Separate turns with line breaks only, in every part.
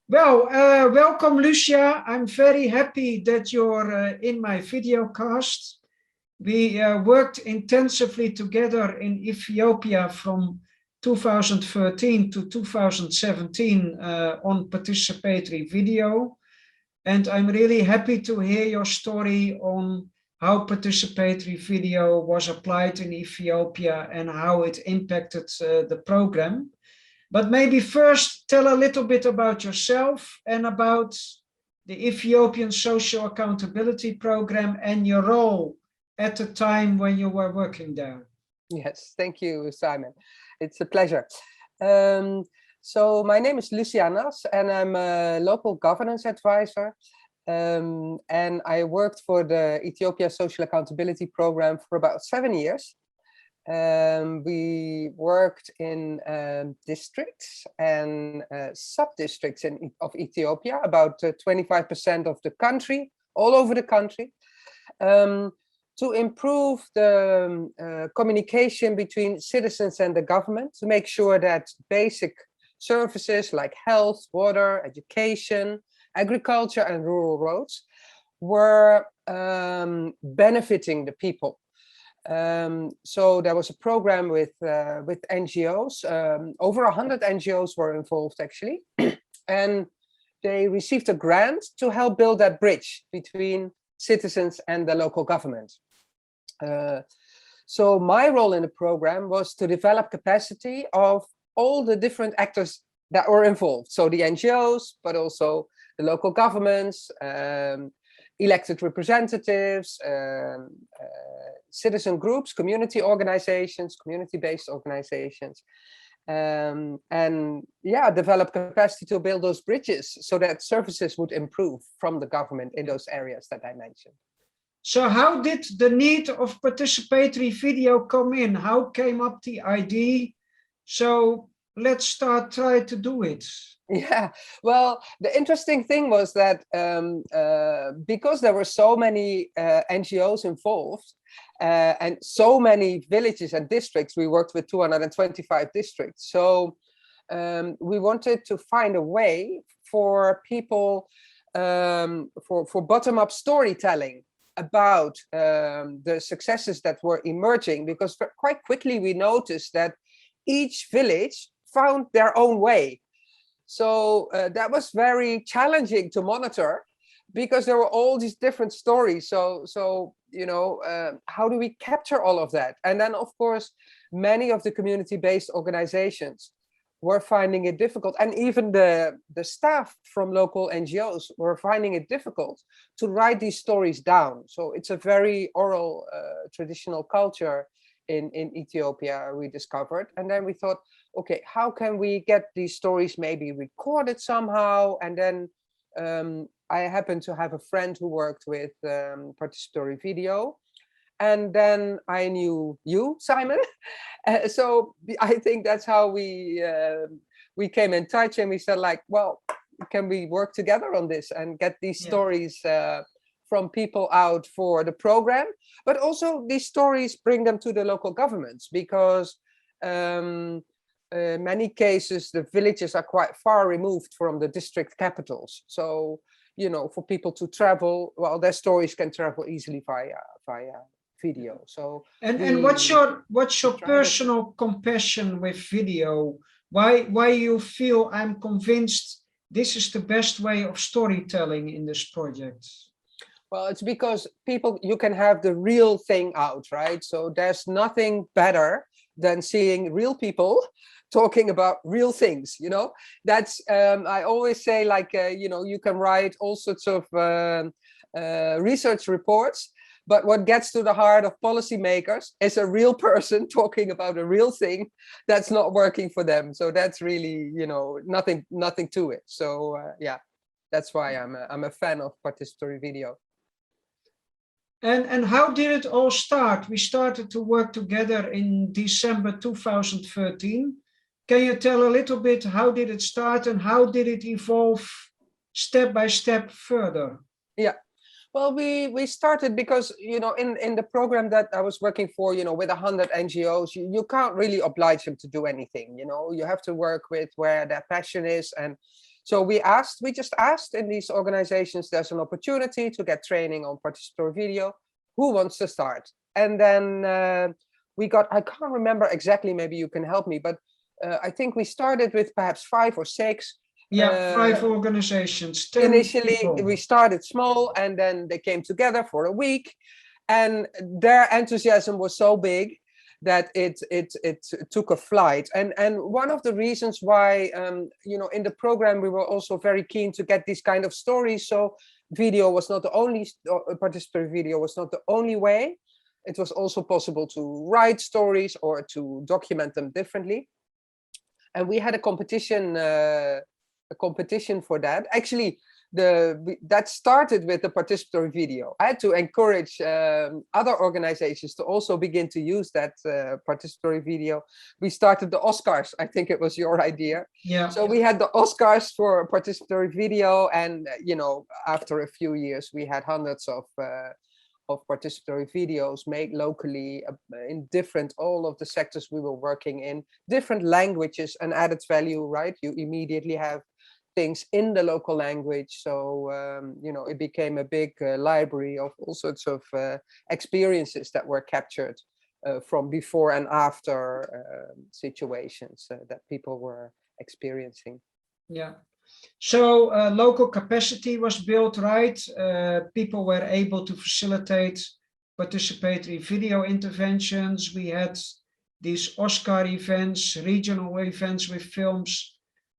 Welcome, Lucia. I'm very happy that you're in my videocast. We worked intensively together in Ethiopia from 2013 to 2017 on participatory video. And I'm really happy to hear your story on how participatory video was applied in Ethiopia and how it impacted the program. But maybe first tell a little bit about yourself and about the Ethiopian Social Accountability Program and your role at the time when you were working there.
Yes, thank you, Simon. It's a pleasure. So my name is Lucia Nass and I'm a local governance advisor. And I worked for the Ethiopian Social Accountability Program for about 7 years. We worked in districts and sub-districts of Ethiopia, about 25% of the country, all over the country, to improve the communication between citizens and the government, to make sure that basic services like health, water, education, agriculture and rural roads were benefiting the people. So there was a program with NGOs. Over 100 NGOs were involved actually, and they received a grant to help build that bridge between citizens and the local government. So my role in the program was to develop capacity of all the different actors that were involved. So the NGOs, but also the local governments, elected representatives, citizen groups, community organizations, community-based organizations, and yeah, develop capacity to build those bridges so that services would improve from the government in those areas that I mentioned.
So how did the need of participatory video come in? How came up the idea? So let's try to do it.
Yeah, well, the interesting thing was that because there were so many NGOs involved and so many villages and districts, we worked with 225 districts. So we wanted to find a way for people, for bottom-up storytelling about the successes that were emerging, because quite quickly we noticed that each village found their own way. So that was very challenging to monitor because there were all these different stories. So you know, how do we capture all of that? And then, of course, many of the community-based organizations were finding it difficult. And even the staff from local NGOs were finding it difficult to write these stories down. So it's a very oral traditional culture in Ethiopia, we discovered. And then we thought, okay, how can we get these stories maybe recorded somehow? And then I happened to have a friend who worked with participatory video. And then I knew you, Simon. So I think that's how we came in touch, and we said, like, well, can we work together on this and get these stories from people out for the program? But also these stories, bring them to the local governments, because many cases, the villages are quite far removed from the district capitals. So, you know, for people to travel, well, their stories can travel easily via video. So
and what's your personal compassion with video? Why you feel, I'm convinced this is the best way of storytelling in this project?
Well, it's because people, you can have the real thing out, right? So there's nothing better than seeing real people talking about real things, you know. That's I always say, like, you know, you can write all sorts of research reports, but what gets to the heart of policymakers is a real person talking about a real thing that's not working for them. So that's really, you know, nothing to it. So yeah, that's why I'm a fan of participatory video.
And how did it all start? We started to work together in December 2013. Can you tell a little bit, how did it start and how did it evolve step by step further?
Yeah. Well, we started because, you know, in the program that I was working for, you know, with 100 NGOs, you can't really oblige them to do anything, you know. You have to work with where their passion is. And So we just asked in these organizations, there's an opportunity to get training on participatory video. Who wants to start? And then we got, I can't remember exactly, maybe you can help me, but I think we started with perhaps 5 or 6.
Yeah, 5 organizations, 10
Initially,
people.
we started small, and then they came together for a week, and their enthusiasm was so big that it took a flight. And one of the reasons why, you know, in the program we were also very keen to get these kind of stories. So video was not the only, participatory video was not the only way. It was also possible to write stories or to document them differently. And we had a competition for that. Actually, that started with the participatory video. I had to encourage other organizations to also begin to use that participatory video. We started the Oscars. I think it was your idea.
Yeah.
So we had the Oscars for participatory video, and you know, after a few years, we had hundreds of participatory videos made locally in all of the sectors we were working in, different languages, and added value, right? You immediately have things in the local language. So, you know, it became a big library of all sorts of experiences that were captured from before and after situations that people were experiencing.
Yeah. So local capacity was built, right? People were able to facilitate participatory video interventions. We had these Oscar events, regional events with films.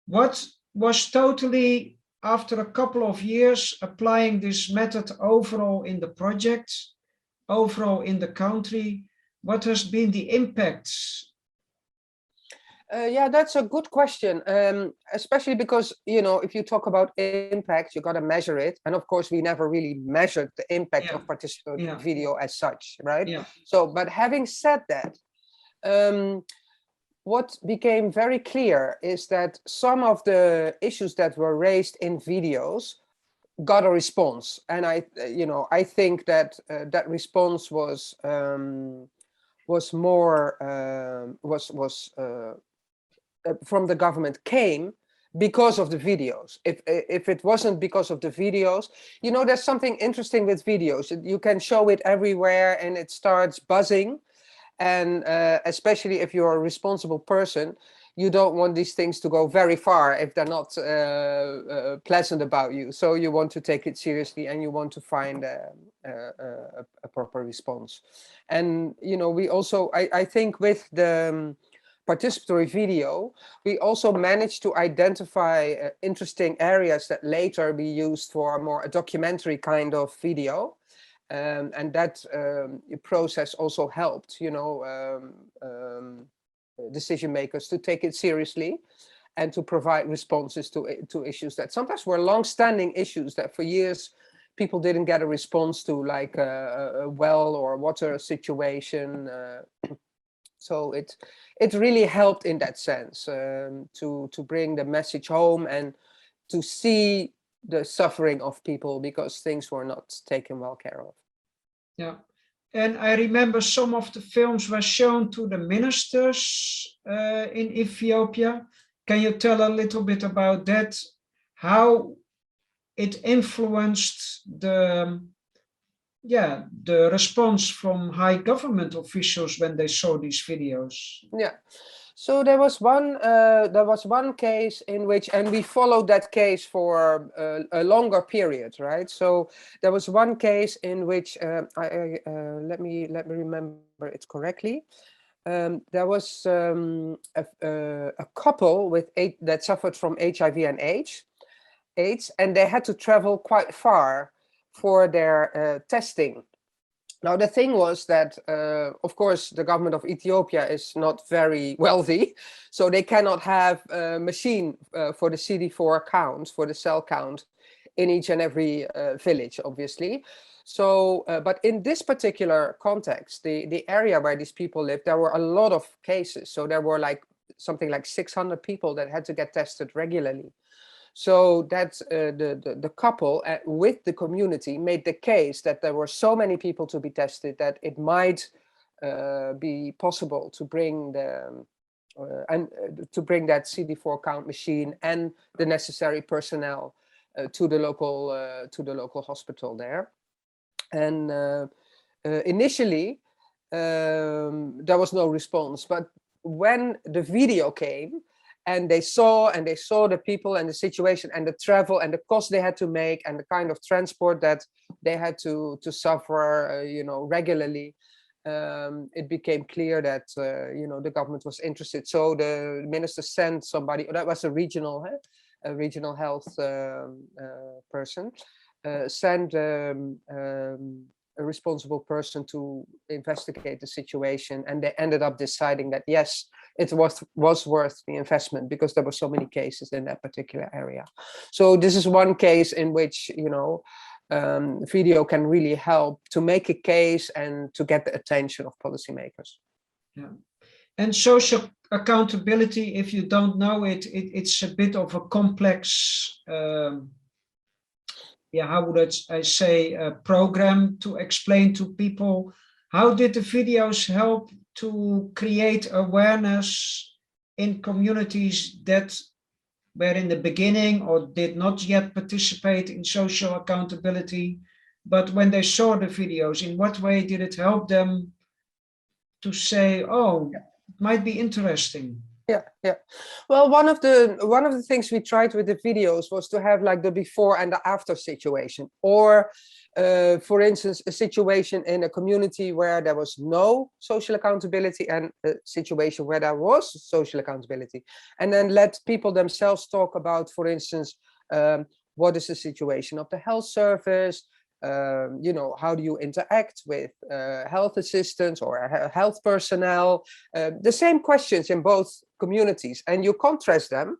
What was totally, after a couple of years, applying this method overall in the project, overall in the country, what has been the impact?
Yeah, that's a good question, especially because, you know, if you talk about impact, you got to measure it. And of course, we never really measured the impact of participatory video as such, right?
Yeah.
So, but having said that, what became very clear is that some of the issues that were raised in videos got a response. And I think that that response was from the government came because of the videos. If it wasn't because of the videos, you know, there's something interesting with videos. You can show it everywhere and it starts buzzing. And especially if you're a responsible person, you don't want these things to go very far if they're not pleasant about you. So you want to take it seriously and you want to find a proper response. And, you know, we also, I think with the participatory video, we also managed to identify interesting areas that later be used for more a documentary kind of video. And that process also helped, you know, decision makers to take it seriously and to provide responses to issues that sometimes were long-standing issues that for years people didn't get a response to, like a well or water situation. So it really helped in that sense to bring the message home and to see the suffering of people because things were not taken well care of.
Yeah, and I remember some of the films were shown to the ministers in Ethiopia. Can you tell a little bit about that? How it influenced the response from high government officials when they saw these videos?
Yeah. So there was one case in which, and we followed that case for a longer period, right? So there was one case in which let me remember it correctly. There was a couple that suffered from HIV and AIDS, and they had to travel quite far for their testing. Now, the thing was that, of course, the government of Ethiopia is not very wealthy, so they cannot have a machine for the CD4 count, for the cell count in each and every village, obviously. So, but in this particular context, the area where these people live, there were a lot of cases. So there were something like 600 people that had to get tested regularly. So that the couple with the community made the case that there were so many people to be tested that it might be possible to bring to bring that CD4 count machine and the necessary personnel to the local hospital there. And initially there was no response, but when the video came and they saw the people and the situation and the travel and the cost they had to make and the kind of transport that they had to suffer, regularly, it became clear that the government was interested. So the minister sent somebody, that was a regional health person, sent a responsible person to investigate the situation, and they ended up deciding that yes, it was worth the investment because there were so many cases in that particular area. So this is one case in which video can really help to make a case and to get the attention of policymakers.
Yeah. And social accountability, if you don't know it, it's a bit of a complex how would I say, a program to explain to people. How did the videos help to create awareness in communities that were in the beginning or did not yet participate in social accountability, but when they saw the videos, in what way did it help them to say, oh, it might be interesting?
Yeah. Well, one of the things we tried with the videos was to have like the before and the after situation, or for instance, a situation in a community where there was no social accountability and a situation where there was social accountability, and then let people themselves talk about, for instance, what is the situation of the health service, how do you interact with health assistants or health personnel, the same questions in both communities, and you contrast them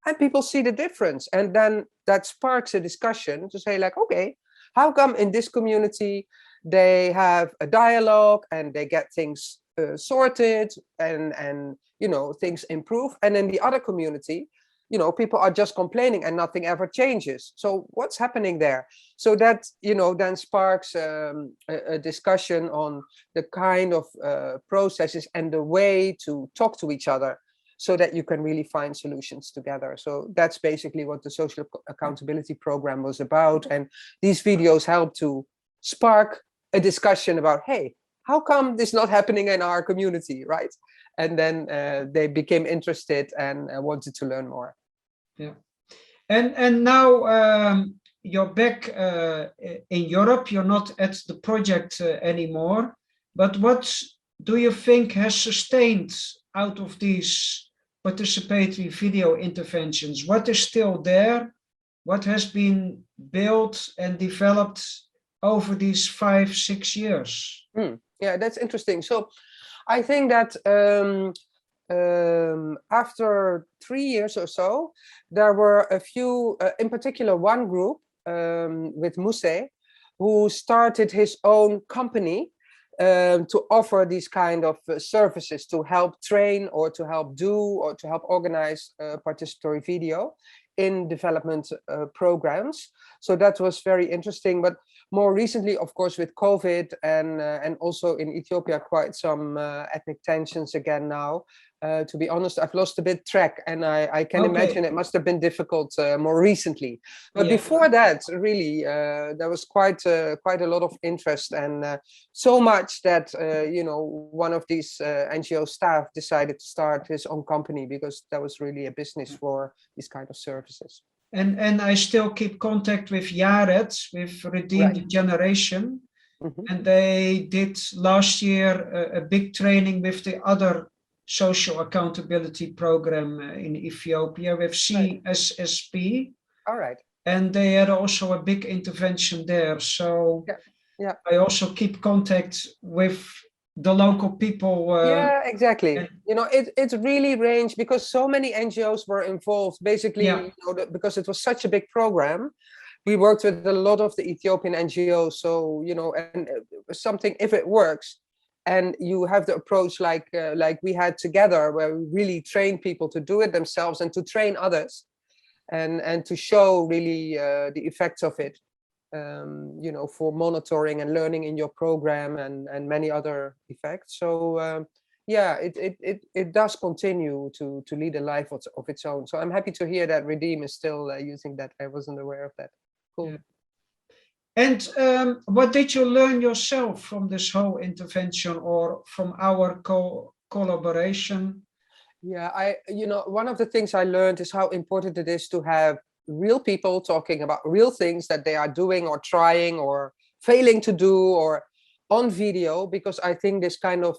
and people see the difference, and then that sparks a discussion to say like, okay, how come in this community they have a dialogue and they get things sorted and things improve, and in the other community people are just complaining and nothing ever changes. So what's happening there? So that, then sparks a discussion on the kind of processes and the way to talk to each other so that you can really find solutions together. So that's basically what the Social Accountability Program was about. And these videos help to spark a discussion about, hey, how come this is not happening in our community, right? And then they became interested and wanted to learn more.
Yeah, and now you're back in Europe. You're not at the project anymore. But what do you think has sustained out of these participatory video interventions? What is still there? What has been built and developed over these 5-6 years?
Yeah, that's interesting. So I think that after 3 years or so, there were a few, in particular one group with Muse, who started his own company to offer these kind of services to help train or to help do or to help organize participatory video in development programs. So that was very interesting. But more recently, of course, with COVID and also in Ethiopia, quite some ethnic tensions again now. To be honest, I've lost a bit track, and I can imagine it must have been difficult more recently. But before that, really, there was quite a lot of interest, and so much that one of these NGO staff decided to start his own company because there was really a business for these kind of services.
And I still keep contact with Jared, with Redeemed Generation. Mm-hmm. And they did last year a big training with the other social accountability program in Ethiopia with CSSP.
All right.
And they had also a big intervention there. So I also keep contact with the local people.
Yeah, exactly. It really ranged because so many NGOs were involved. Basically, because it was such a big program, we worked with a lot of the Ethiopian NGOs. So and something, if it works, and you have the approach like we had together, where we really train people to do it themselves and to train others, and to show really the effects of it. For monitoring and learning in your program and many other effects. So yeah, it does continue to lead a life of its own. So I'm happy to hear that Redeem is still using that. I wasn't aware of that. Cool.
Yeah. And what did you learn yourself from this whole intervention or from our collaboration?
Yeah, one of the things I learned is how important it is to have real people talking about real things that they are doing or trying or failing to do or on video, because I think this kind of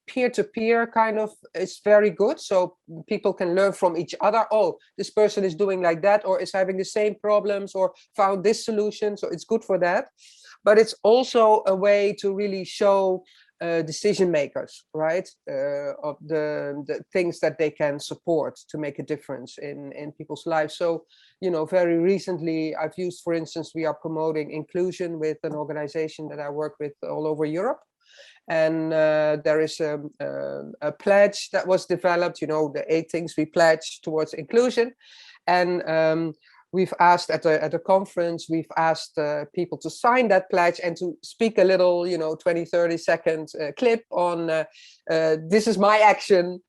peer-to-peer kind of is very good. So people can learn from each other. Oh, this person is doing like that, or is having the same problems, or found this solution. So it's good for that. But it's also a way to really show decision makers, right, of the things that they can support to make a difference in people's lives. So, very recently I've used, for instance, we are promoting inclusion with an organization that I work with all over Europe. And there is a pledge that was developed, the 8 things we pledge towards inclusion. And we've asked at a conference, we've asked people to sign that pledge and to speak a little, 20, 30-second clip on this is my action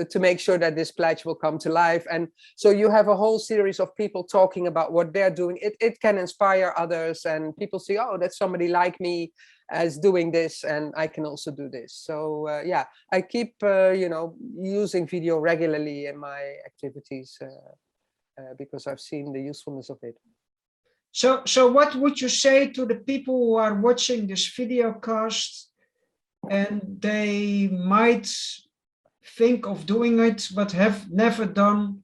to make sure that this pledge will come to life. And so you have a whole series of people talking about what they're doing. It can inspire others, and people see, oh, that's somebody like me as doing this, and I can also do this. So yeah, I keep using video regularly in my activities because I've seen the usefulness of it.
So what would you say to the people who are watching this video cast and they might think of doing it but have never done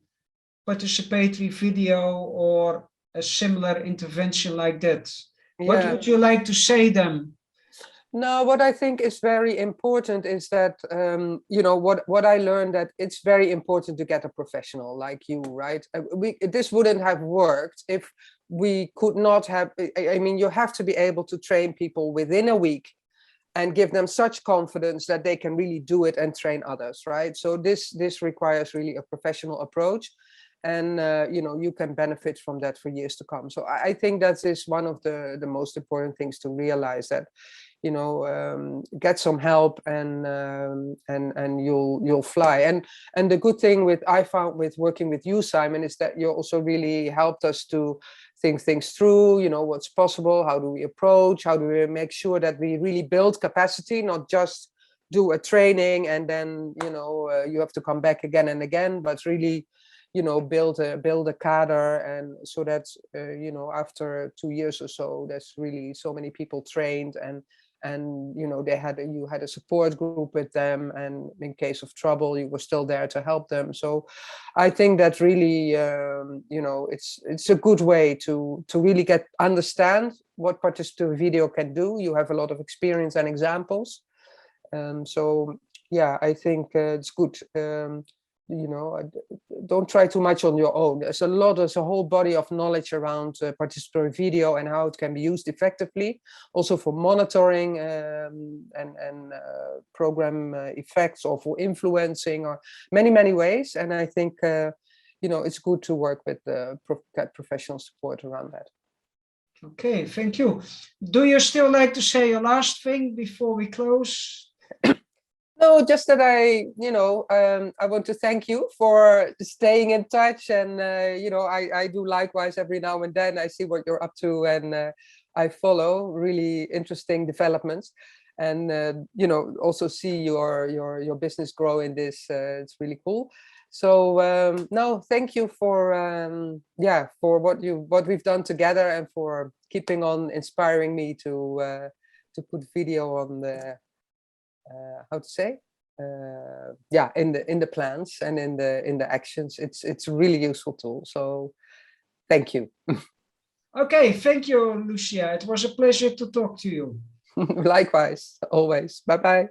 participatory video or a similar intervention like that? Yeah. What would you like to say them?
No, what I think is very important is that, what I learned, that it's very important to get a professional like you, right? This wouldn't have worked if we could not have, I mean, you have to be able to train people within a week and give them such confidence that they can really do it and train others, right? So this requires really a professional approach. And you can benefit from that for years to come. So I think that is one of the most important things to realize, that get some help and you'll fly. And the good thing I found with working with you, Simon, is that you also really helped us to think things through. What's possible, how do we approach, how do we make sure that we really build capacity, not just do a training and then you have to come back again and again, but really build a cadre, and so that after 2 years or so, there's really so many people trained, and you had a support group with them, and in case of trouble you were still there to help them. So I think that really it's a good way to really understand what participatory video can do. You have a lot of experience and examples, so yeah, I think it's good. Don't try too much on your own. There's a whole body of knowledge around participatory video and how it can be used effectively, also for monitoring and program effects, or for influencing, or many ways. And I think it's good to work with get professional support around that.
Okay, thank you. Do you still like to say a last thing before we close?
No, just that I want to thank you for staying in touch, and I do likewise every now and then. I see what you're up to, and I follow really interesting developments, and also see your business grow in this. It's really cool. So no, thank you for what we've done together, and for keeping on inspiring me to put video on the. How to say? In the plans and in the actions. It's a really useful tool. So thank you.
Okay, thank you, Lucia. It was a pleasure to talk to you.
Likewise, always. Bye-bye.